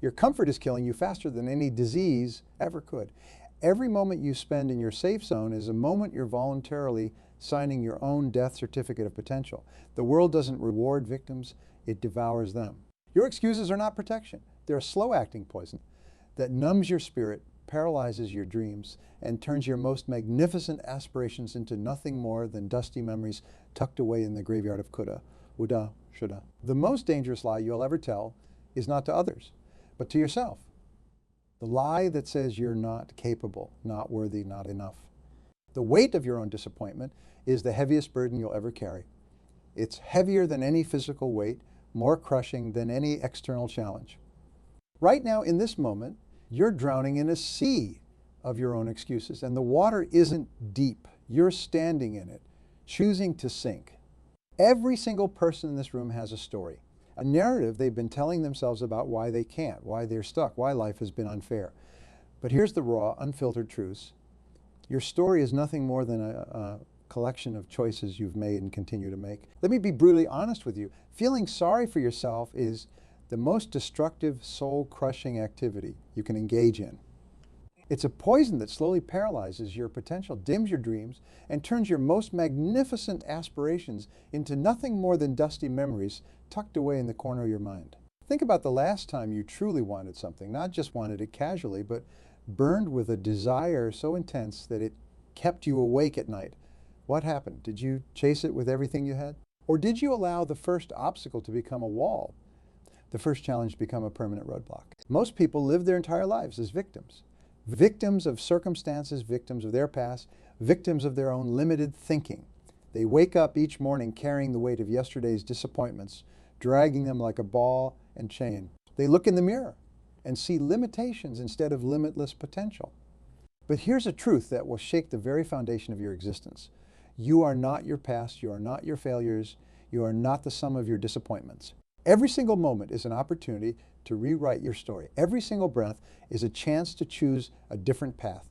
Your comfort is killing you faster than any disease ever could. Every moment you spend in your safe zone is a moment you're voluntarily signing your own death certificate of potential. The world doesn't reward victims, it devours them. Your excuses are not protection. They're a slow-acting poison that numbs your spirit, paralyzes your dreams, and turns your most magnificent aspirations into nothing more than dusty memories tucked away in the graveyard of coulda, woulda, shoulda. The most dangerous lie you'll ever tell is not to others, but to yourself. The lie that says you're not capable, not worthy, not enough. The weight of your own disappointment is the heaviest burden you'll ever carry. It's heavier than any physical weight, more crushing than any external challenge. Right now, in this moment, you're drowning in a sea of your own excuses, and the water isn't deep. You're standing in it, choosing to sink. Every single person in this room has a story, a narrative they've been telling themselves about why they can't, why they're stuck, why life has been unfair. But here's the raw, unfiltered truths. Your story is nothing more than a collection of choices you've made and continue to make. Let me be brutally honest with you. Feeling sorry for yourself is the most destructive, soul-crushing activity you can engage in. It's a poison that slowly paralyzes your potential, dims your dreams, and turns your most magnificent aspirations into nothing more than dusty memories tucked away in the corner of your mind. Think about the last time you truly wanted something, not just wanted it casually, but burned with a desire so intense that it kept you awake at night. What happened? Did you chase it with everything you had? Or did you allow the first obstacle to become a wall, the first challenge to become a permanent roadblock? Most people live their entire lives as victims. Victims of circumstances, victims of their past, victims of their own limited thinking. They wake up each morning carrying the weight of yesterday's disappointments, dragging them like a ball and chain. They look in the mirror and see limitations instead of limitless potential. But here's a truth that will shake the very foundation of your existence. You are not your past, you are not your failures, you are not the sum of your disappointments. Every single moment is an opportunity to rewrite your story. Every single breath is a chance to choose a different path.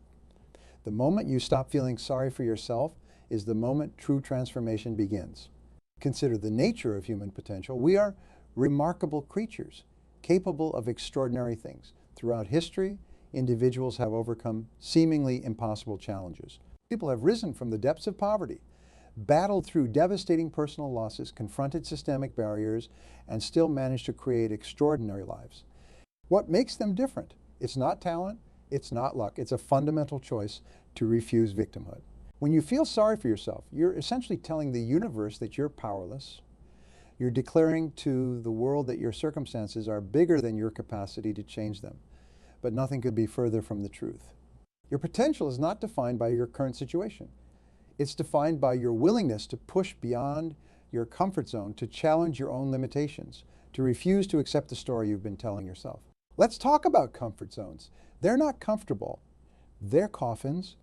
The moment you stop feeling sorry for yourself is the moment true transformation begins. Consider the nature of human potential. We are remarkable creatures, capable of extraordinary things. Throughout history, individuals have overcome seemingly impossible challenges. People have risen from the depths of poverty, battled through devastating personal losses, confronted systemic barriers, and still managed to create extraordinary lives. What makes them different? It's not talent, it's not luck, it's a fundamental choice to refuse victimhood. When you feel sorry for yourself, you're essentially telling the universe that you're powerless. You're declaring to the world that your circumstances are bigger than your capacity to change them. But nothing could be further from the truth. Your potential is not defined by your current situation. It's defined by your willingness to push beyond your comfort zone, to challenge your own limitations, to refuse to accept the story you've been telling yourself. Let's talk about comfort zones. They're not comfortable. They're coffins,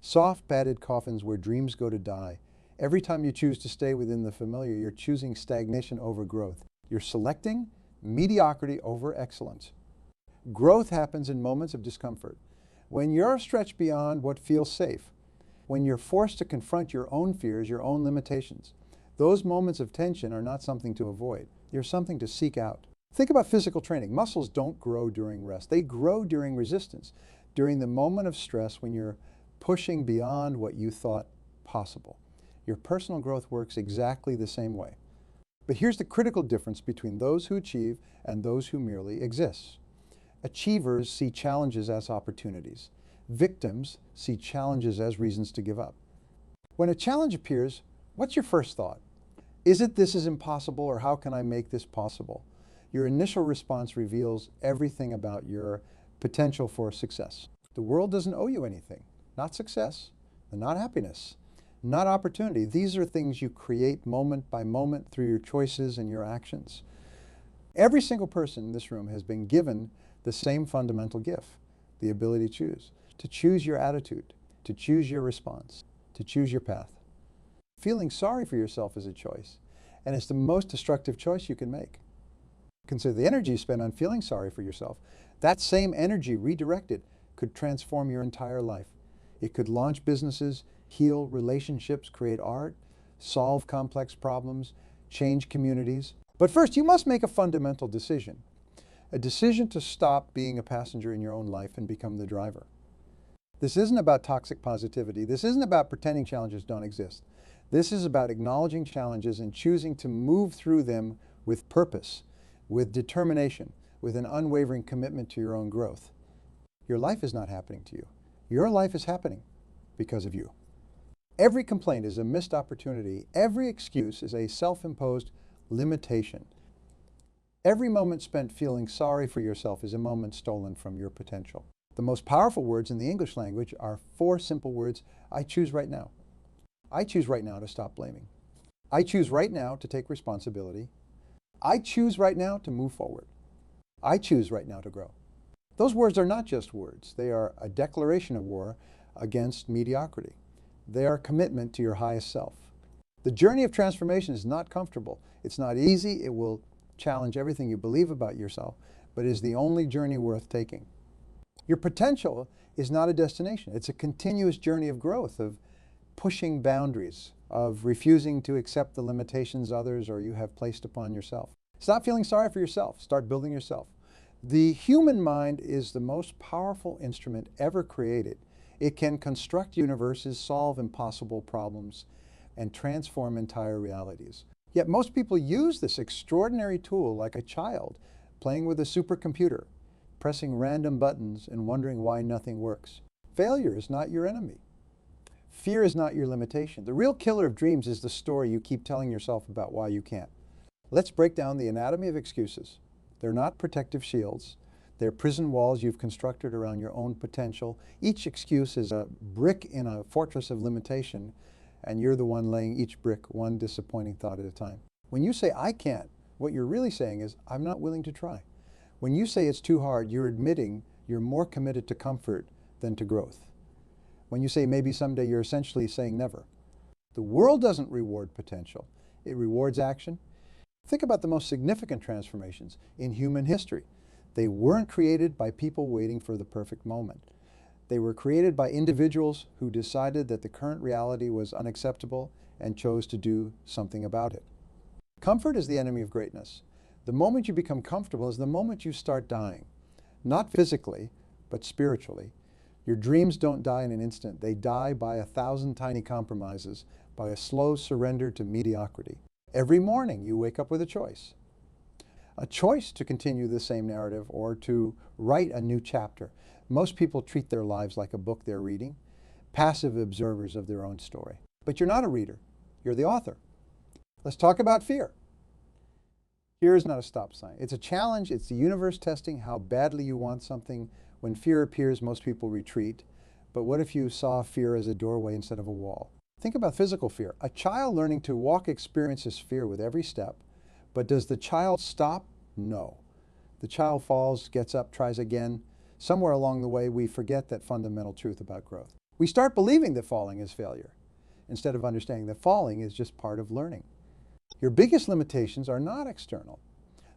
soft padded coffins where dreams go to die. Every time you choose to stay within the familiar, you're choosing stagnation over growth. You're selecting mediocrity over excellence. Growth happens in moments of discomfort. When you're stretched beyond what feels safe, when you're forced to confront your own fears, your own limitations, those moments of tension are not something to avoid. They're something to seek out. Think about physical training. Muscles don't grow during rest. They grow during resistance, during the moment of stress when you're pushing beyond what you thought possible. Your personal growth works exactly the same way. But here's the critical difference between those who achieve and those who merely exist. Achievers see challenges as opportunities. Victims see challenges as reasons to give up. When a challenge appears, what's your first thought? Is it this is impossible, or how can I make this possible? Your initial response reveals everything about your potential for success. The world doesn't owe you anything. Not success, and not happiness, not opportunity. These are things you create moment by moment through your choices and your actions. Every single person in this room has been given the same fundamental gift, the ability to choose your attitude, to choose your response, to choose your path. Feeling sorry for yourself is a choice, and it's the most destructive choice you can make. Consider the energy you spend on feeling sorry for yourself. That same energy redirected could transform your entire life. It could launch businesses, heal relationships, create art, solve complex problems, change communities. But first, you must make a fundamental decision. a decision to stop being a passenger in your own life and become the driver. This isn't about toxic positivity. This isn't about pretending challenges don't exist. This is about acknowledging challenges and choosing to move through them with purpose, with determination, with an unwavering commitment to your own growth. Your life is not happening to you. Your life is happening because of you. Every complaint is a missed opportunity. Every excuse is a self-imposed limitation. Every moment spent feeling sorry for yourself is a moment stolen from your potential. The most powerful words in the English language are 4 simple words. I choose right now. I choose right now to stop blaming. I choose right now to take responsibility. I choose right now to move forward. I choose right now to grow. Those words are not just words. They are a declaration of war against mediocrity. They are a commitment to your highest self. The journey of transformation is not comfortable. It's not easy. It will challenge everything you believe about yourself, but is the only journey worth taking. Your potential is not a destination. It's a continuous journey of growth, of pushing boundaries, of refusing to accept the limitations others or you have placed upon yourself. Stop feeling sorry for yourself. Start building yourself. The human mind is the most powerful instrument ever created. It can construct universes, solve impossible problems, and transform entire realities. Yet most people use this extraordinary tool like a child playing with a supercomputer, pressing random buttons and wondering why nothing works. Failure is not your enemy. Fear is not your limitation. The real killer of dreams is the story you keep telling yourself about why you can't. Let's break down the anatomy of excuses. They're not protective shields. They're prison walls you've constructed around your own potential. Each excuse is a brick in a fortress of limitation, and you're the one laying each brick one disappointing thought at a time. When you say, I can't, what you're really saying is, I'm not willing to try. When you say it's too hard, you're admitting you're more committed to comfort than to growth. When you say maybe someday, you're essentially saying never. The world doesn't reward potential. It rewards action. Think about the most significant transformations in human history. They weren't created by people waiting for the perfect moment. They were created by individuals who decided that the current reality was unacceptable and chose to do something about it. Comfort is the enemy of greatness. The moment you become comfortable is the moment you start dying. Not physically, but spiritually. Your dreams don't die in an instant. They die by 1,000 tiny compromises, by a slow surrender to mediocrity. Every morning you wake up with a choice. A choice to continue the same narrative or to write a new chapter. Most people treat their lives like a book they're reading, passive observers of their own story. But you're not a reader. You're the author. Let's talk about fear. Fear is not a stop sign. It's a challenge. It's the universe testing how badly you want something. When fear appears, most people retreat. But what if you saw fear as a doorway instead of a wall? Think about physical fear. A child learning to walk experiences fear with every step. But does the child stop? No. The child falls, gets up, tries again. Somewhere along the way, we forget that fundamental truth about growth. We start believing that falling is failure, instead of understanding that falling is just part of learning. Your biggest limitations are not external.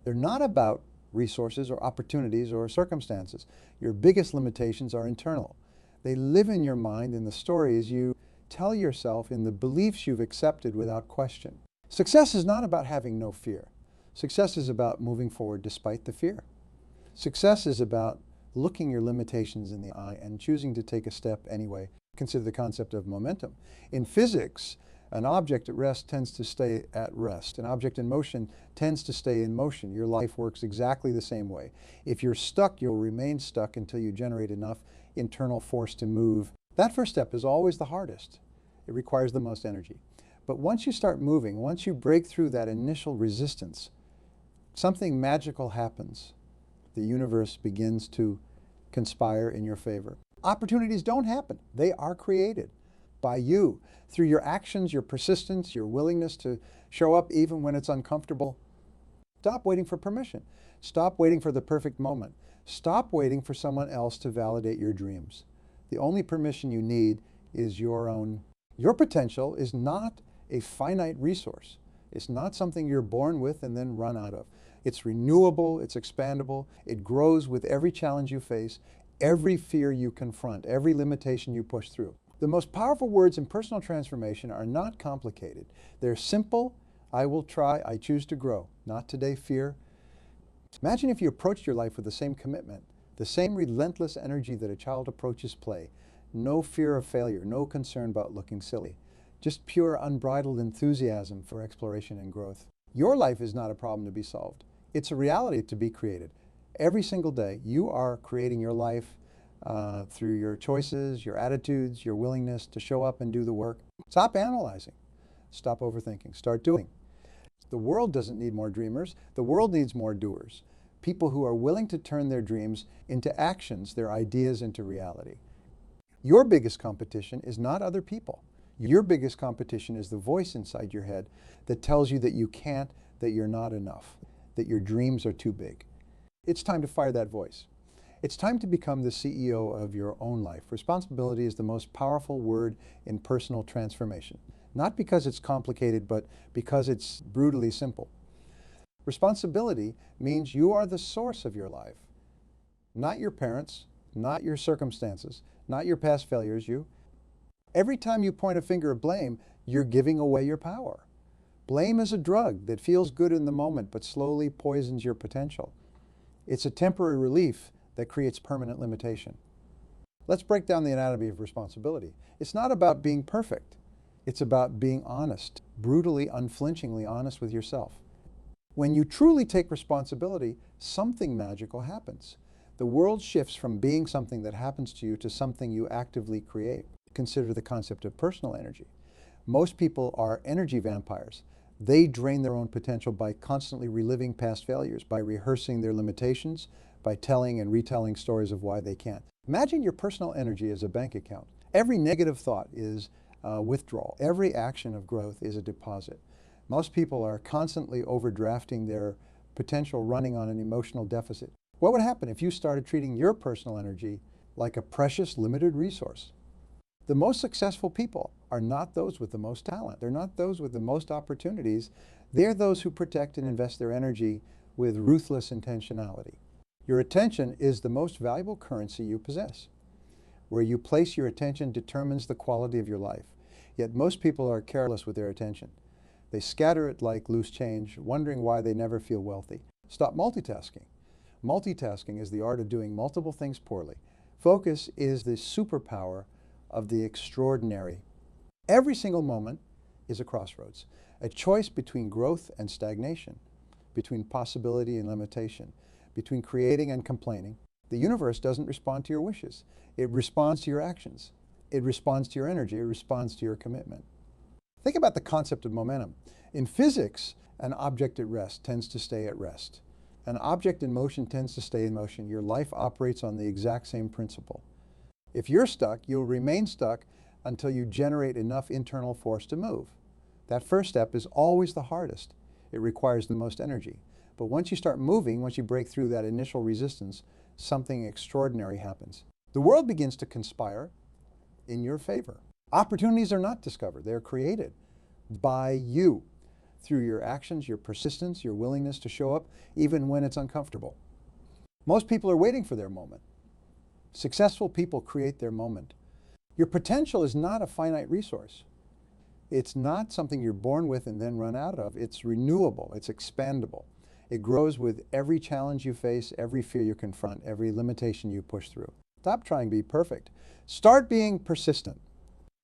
They're not about resources or opportunities or circumstances. Your biggest limitations are internal. They live in your mind in the stories you tell yourself, in the beliefs you've accepted without question. Success is not about having no fear. Success is about moving forward despite the fear. Success is about looking your limitations in the eye and choosing to take a step anyway. Consider the concept of momentum. In physics, an object at rest tends to stay at rest. An object in motion tends to stay in motion. Your life works exactly the same way. If you're stuck, you'll remain stuck until you generate enough internal force to move. That first step is always the hardest. It requires the most energy. But once you start moving, once you break through that initial resistance, something magical happens. The universe begins to conspire in your favor. Opportunities don't happen. They are created by you through your actions, your persistence, your willingness to show up even when it's uncomfortable. Stop waiting for permission. Stop waiting for the perfect moment. Stop waiting for someone else to validate your dreams. The only permission you need is your own. Your potential is not a finite resource. It's not something you're born with and then run out of. It's renewable, it's expandable, it grows with every challenge you face, every fear you confront, every limitation you push through. The most powerful words in personal transformation are not complicated. They're simple. I will try, I choose to grow. Not today, fear. Imagine if you approached your life with the same commitment, the same relentless energy that a child approaches play. No fear of failure, no concern about looking silly. Just pure, unbridled enthusiasm for exploration and growth. Your life is not a problem to be solved. It's a reality to be created. Every single day, you are creating your life through your choices, your attitudes, your willingness to show up and do the work. Stop analyzing. Stop overthinking. Start doing. The world doesn't need more dreamers. The world needs more doers. People who are willing to turn their dreams into actions, their ideas into reality. Your biggest competition is not other people. Your biggest competition is the voice inside your head that tells you that you can't, that you're not enough, that your dreams are too big. It's time to fire that voice. It's time to become the CEO of your own life. Responsibility is the most powerful word in personal transformation. Not because it's complicated, but because it's brutally simple. Responsibility means you are the source of your life. Not your parents, not your circumstances, not your past failures, you. Every time you point a finger of blame, you're giving away your power. Blame is a drug that feels good in the moment, but slowly poisons your potential. It's a temporary relief that creates permanent limitation. Let's break down the anatomy of responsibility. It's not about being perfect. It's about being honest, brutally, unflinchingly honest with yourself. When you truly take responsibility, something magical happens. The world shifts from being something that happens to you to something you actively create. Consider the concept of personal energy. Most people are energy vampires. They drain their own potential by constantly reliving past failures, by rehearsing their limitations, by telling and retelling stories of why they can't. Imagine your personal energy as a bank account. Every negative thought is withdrawal. Every action of growth is a deposit. Most people are constantly overdrafting their potential, running on an emotional deficit. What would happen if you started treating your personal energy like a precious, limited resource? The most successful people are not those with the most talent. They're not those with the most opportunities. They're those who protect and invest their energy with ruthless intentionality. Your attention is the most valuable currency you possess. Where you place your attention determines the quality of your life. Yet most people are careless with their attention. They scatter it like loose change, wondering why they never feel wealthy. Stop multitasking. Multitasking is the art of doing multiple things poorly. Focus is the superpower of the extraordinary. Every single moment is a crossroads, a choice between growth and stagnation, between possibility and limitation, between creating and complaining. The universe doesn't respond to your wishes. It responds to your actions. It responds to your energy. It responds to your commitment. Think about the concept of momentum. In physics, an object at rest tends to stay at rest. An object in motion tends to stay in motion. Your life operates on the exact same principle. If you're stuck, you'll remain stuck until you generate enough internal force to move. That first step is always the hardest. It requires the most energy. But once you start moving, once you break through that initial resistance, something extraordinary happens. The world begins to conspire in your favor. Opportunities are not discovered. They're created by you through your actions, your persistence, your willingness to show up even when it's uncomfortable. Most people are waiting for their moment. Successful people create their moment. Your potential is not a finite resource. It's not something you're born with and then run out of. It's renewable. It's expandable. It grows with every challenge you face, every fear you confront, every limitation you push through. Stop trying to be perfect. Start being persistent.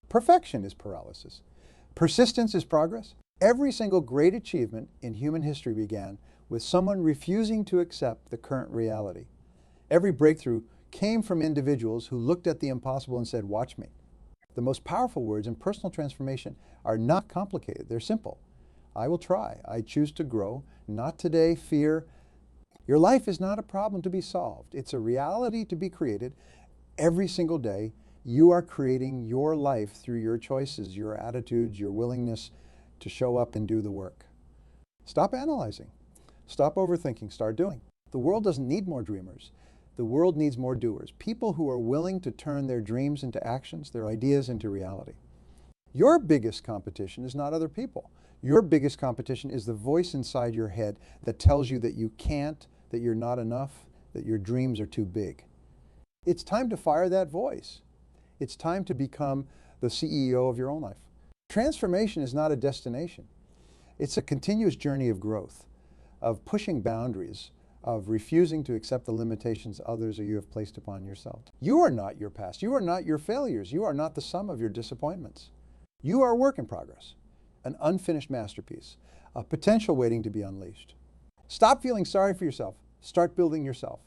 Perfection is paralysis. Persistence is progress. Every single great achievement in human history began with someone refusing to accept the current reality. Every breakthrough came from individuals who looked at the impossible and said, "Watch me." The most powerful words in personal transformation are not complicated. They're simple. I will try. I choose to grow. Not today, fear. Your life is not a problem to be solved. It's a reality to be created. Every single day, you are creating your life through your choices, your attitudes, your willingness to show up and do the work. Stop analyzing. Stop overthinking. Start doing. The world doesn't need more dreamers. The world needs more doers. People who are willing to turn their dreams into actions, their ideas into reality. Your biggest competition is not other people. Your biggest competition is the voice inside your head that tells you that you can't, that you're not enough, that your dreams are too big. It's time to fire that voice. It's time to become the CEO of your own life. Transformation is not a destination. It's a continuous journey of growth, of pushing boundaries, of refusing to accept the limitations others or you have placed upon yourself. You are not your past. You are not your failures. You are not the sum of your disappointments. You are a work in progress, an unfinished masterpiece, a potential waiting to be unleashed. Stop feeling sorry for yourself. Start building yourself.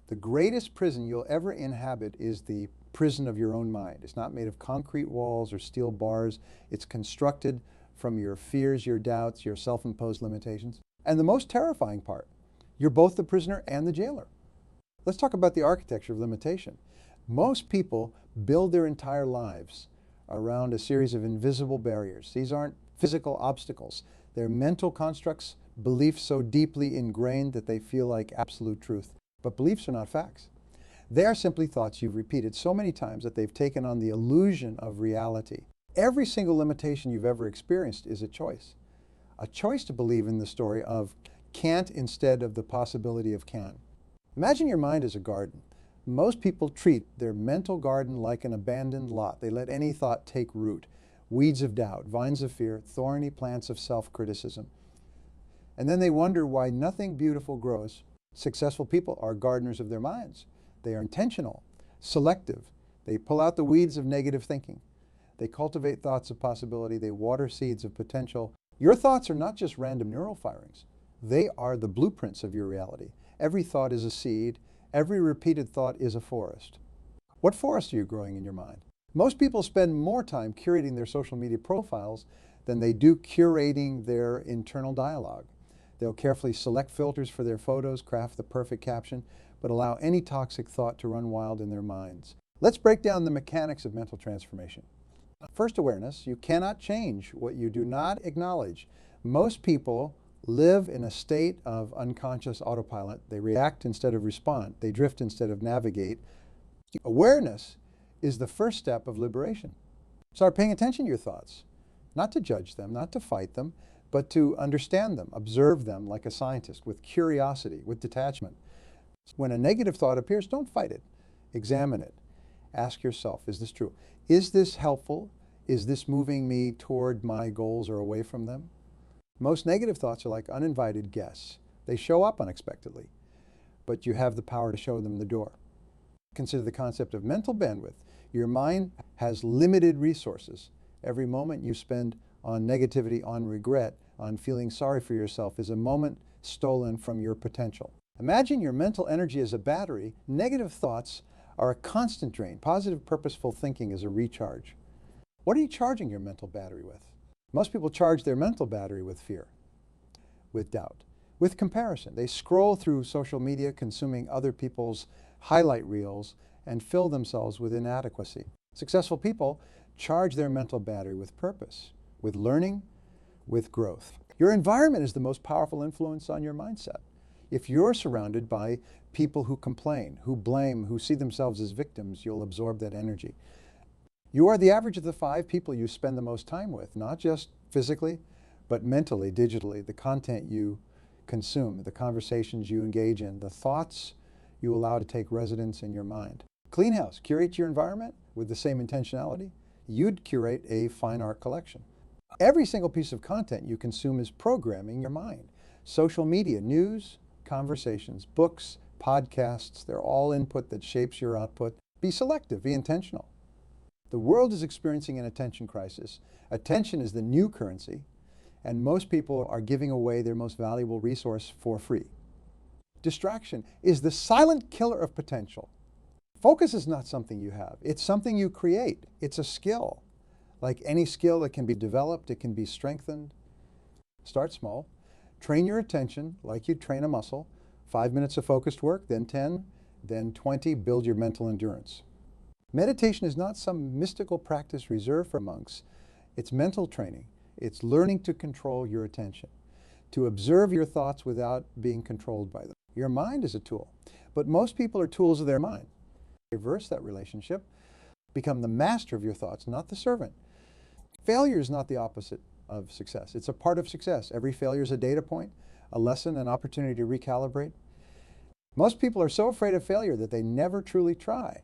The greatest prison you'll ever inhabit is the prison of your own mind. It's not made of concrete walls or steel bars. It's constructed from your fears, your doubts, your self-imposed limitations. And the most terrifying part, you're both the prisoner and the jailer. Let's talk about the architecture of limitation. Most people build their entire lives around a series of invisible barriers. These aren't physical obstacles. They're mental constructs, beliefs so deeply ingrained that they feel like absolute truth. But beliefs are not facts. They are simply thoughts you've repeated so many times that they've taken on the illusion of reality. Every single limitation you've ever experienced is a choice to believe in the story of can't instead of the possibility of can. Imagine your mind as a garden. Most people treat their mental garden like an abandoned lot. They let any thought take root. Weeds of doubt, vines of fear, thorny plants of self-criticism. And then they wonder why nothing beautiful grows. Successful people are gardeners of their minds. They are intentional, selective. They pull out the weeds of negative thinking. They cultivate thoughts of possibility. They water seeds of potential. Your thoughts are not just random neural firings. They are the blueprints of your reality. Every thought is a seed. Every repeated thought is a forest. What forest are you growing in your mind? Most people spend more time curating their social media profiles than they do curating their internal dialogue. They'll carefully select filters for their photos, craft the perfect caption, but allow any toxic thought to run wild in their minds. Let's break down the mechanics of mental transformation. First, awareness. You cannot change what you do not acknowledge. Most people live in a state of unconscious autopilot. They react instead of respond. They drift instead of navigate. Awareness is the first step of liberation. Start paying attention to your thoughts, not to judge them, not to fight them, but to understand them, observe them like a scientist, with curiosity, with detachment. When a negative thought appears, don't fight it. Examine it. Ask yourself, is this true? Is this helpful? Is this moving me toward my goals or away from them? Most negative thoughts are like uninvited guests. They show up unexpectedly, but you have the power to show them the door. Consider the concept of mental bandwidth. Your mind has limited resources. Every moment you spend on negativity, on regret, on feeling sorry for yourself is a moment stolen from your potential. Imagine your mental energy as a battery. Negative thoughts are a constant drain. Positive, purposeful thinking is a recharge. What are you charging your mental battery with? Most people charge their mental battery with fear, with doubt, with comparison. They scroll through social media, consuming other people's highlight reels, and fill themselves with inadequacy. Successful people charge their mental battery with purpose, with learning, with growth. Your environment is the most powerful influence on your mindset. If you're surrounded by people who complain, who blame, who see themselves as victims, you'll absorb that energy. You are the average of the 5 people you spend the most time with, not just physically, but mentally, digitally, the content you consume, the conversations you engage in, the thoughts you allow to take residence in your mind. Clean house, curate your environment with the same intentionality. You'd curate a fine art collection. Every single piece of content you consume is programming your mind. Social media, news, conversations, books, podcasts, they're all input that shapes your output. Be selective, be intentional. The world is experiencing an attention crisis. Attention is the new currency, and most people are giving away their most valuable resource for free. Distraction is the silent killer of potential. Focus is not something you have. It's something you create. It's a skill. Like any skill, it can be developed, it can be strengthened. Start small. Train your attention like you'd train a muscle. 5 minutes of focused work, then 10, then 20. Build your mental endurance. Meditation is not some mystical practice reserved for monks. It's mental training. It's learning to control your attention, to observe your thoughts without being controlled by them. Your mind is a tool, but most people are tools of their mind. Reverse that relationship. Become the master of your thoughts, not the servant. Failure is not the opposite of success. It's a part of success. Every failure is a data point, a lesson, an opportunity to recalibrate. Most people are so afraid of failure that they never truly try.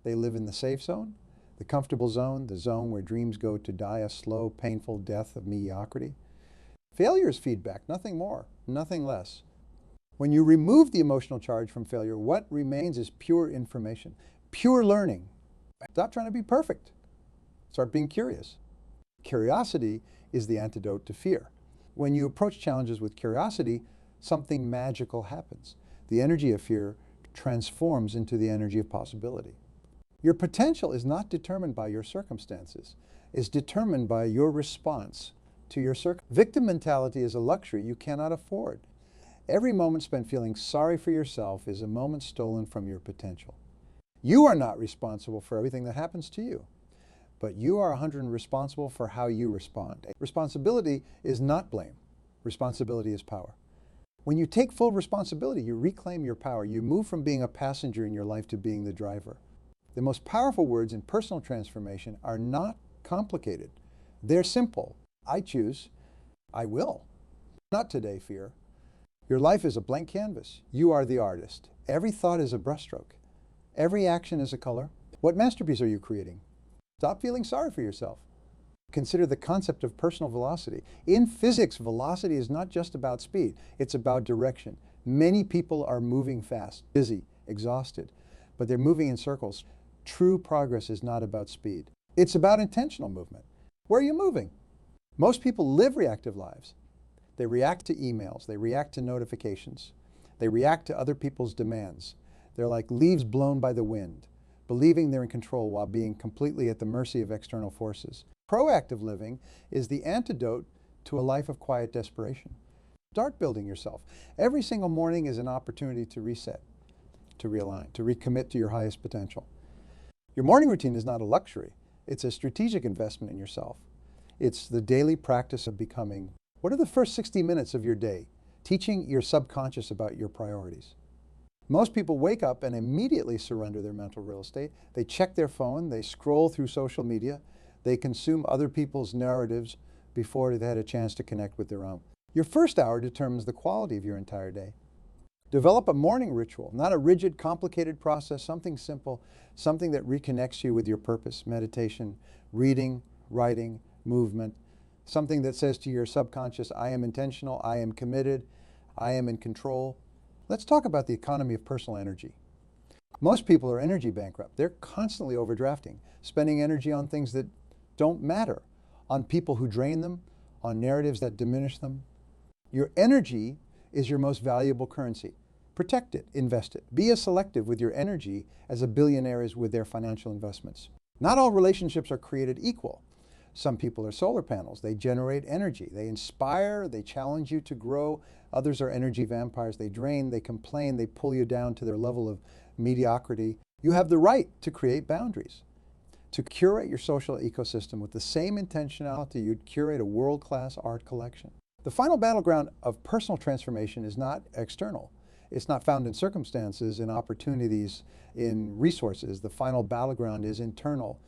They live in the safe zone, the comfortable zone, the zone where dreams go to die a slow, painful death of mediocrity. Failure is feedback, nothing more, nothing less. When you remove the emotional charge from failure, what remains is pure information, pure learning. Stop trying to be perfect. Start being curious. Curiosity is the antidote to fear. When you approach challenges with curiosity, something magical happens. The energy of fear transforms into the energy of possibility. Your potential is not determined by your circumstances. It's determined by your response to your circumstances. Victim mentality is a luxury you cannot afford. Every moment spent feeling sorry for yourself is a moment stolen from your potential. You are not responsible for everything that happens to you, but you are 100% responsible for how you respond. Responsibility is not blame. Responsibility is power. When you take full responsibility, you reclaim your power. You move from being a passenger in your life to being the driver. The most powerful words in personal transformation are not complicated. They're simple. I choose. I will. Not today, fear. Your life is a blank canvas. You are the artist. Every thought is a brushstroke. Every action is a color. What masterpiece are you creating? Stop feeling sorry for yourself. Consider the concept of personal velocity. In physics, velocity is not just about speed. It's about direction. Many people are moving fast, busy, exhausted, but they're moving in circles. True progress is not about speed. It's about intentional movement. Where are you moving? Most people live reactive lives. They react to emails. They react to notifications. They react to other people's demands. They're like leaves blown by the wind, believing they're in control while being completely at the mercy of external forces. Proactive living is the antidote to a life of quiet desperation. Start building yourself. Every single morning is an opportunity to reset, to realign, to recommit to your highest potential. Your morning routine is not a luxury. It's a strategic investment in yourself. It's the daily practice of becoming. What are the first 60 minutes of your day? Teaching your subconscious about your priorities. Most people wake up and immediately surrender their mental real estate. They check their phone, they scroll through social media, they consume other people's narratives before they've had a chance to connect with their own. Your first hour determines the quality of your entire day. Develop a morning ritual, not a rigid, complicated process, something simple, something that reconnects you with your purpose, meditation, reading, writing, movement, something that says to your subconscious, I am intentional, I am committed, I am in control. Let's talk about the economy of personal energy. Most people are energy bankrupt. They're constantly overdrafting, spending energy on things that don't matter, on people who drain them, on narratives that diminish them. Your energy is your most valuable currency. Protect it, invest it. Be as selective with your energy as a billionaire is with their financial investments. Not all relationships are created equal. Some people are solar panels. They generate energy. They inspire, they challenge you to grow. Others are energy vampires. They drain, they complain, they pull you down to their level of mediocrity. You have the right to create boundaries, to curate your social ecosystem with the same intentionality you'd curate a world-class art collection. The final battleground of personal transformation is not external. It's not found in circumstances, in opportunities, in resources. The final battleground is internal.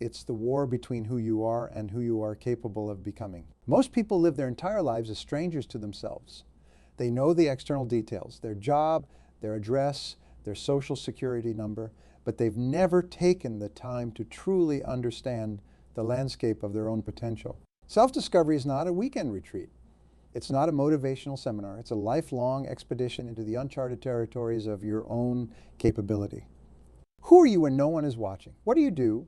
It's the war between who you are and who you are capable of becoming. Most people live their entire lives as strangers to themselves. They know the external details, their job, their address, their social security number, but they've never taken the time to truly understand the landscape of their own potential. Self-discovery is not a weekend retreat. It's not a motivational seminar. It's a lifelong expedition into the uncharted territories of your own capability. Who are you when no one is watching? What do you do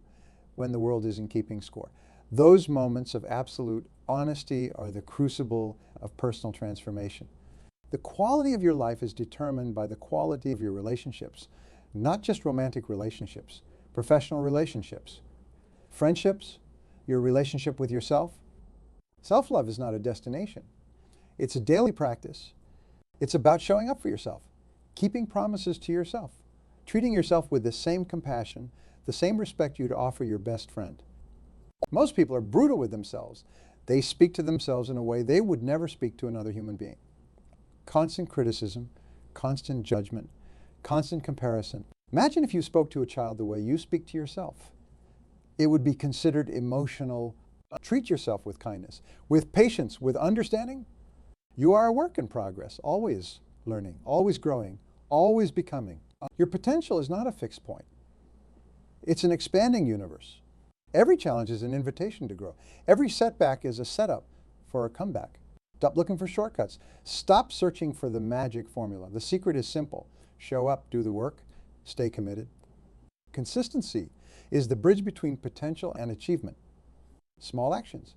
when the world isn't keeping score? Those moments of absolute honesty are the crucible of personal transformation. The quality of your life is determined by the quality of your relationships, not just romantic relationships, professional relationships, friendships, your relationship with yourself. Self-love is not a destination. It's a daily practice. It's about showing up for yourself, keeping promises to yourself, treating yourself with the same compassion, the same respect you'd offer your best friend. Most people are brutal with themselves. They speak to themselves in a way they would never speak to another human being. Constant criticism, constant judgment, constant comparison. Imagine if you spoke to a child the way you speak to yourself. It would be considered emotional. Treat yourself with kindness, with patience, with understanding. You are a work in progress, always learning, always growing, always becoming. Your potential is not a fixed point. It's an expanding universe. Every challenge is an invitation to grow. Every setback is a setup for a comeback. Stop looking for shortcuts. Stop searching for the magic formula. The secret is simple. Show up, do the work, stay committed. Consistency is the bridge between potential and achievement. Small actions,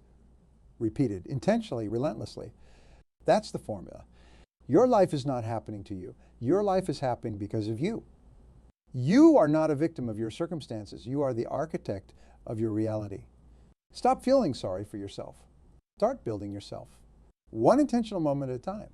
repeated intentionally, relentlessly. That's the formula. Your life is not happening to you. Your life is happening because of you. You are not a victim of your circumstances. You are the architect of your reality. Stop feeling sorry for yourself. Start building yourself. One intentional moment at a time.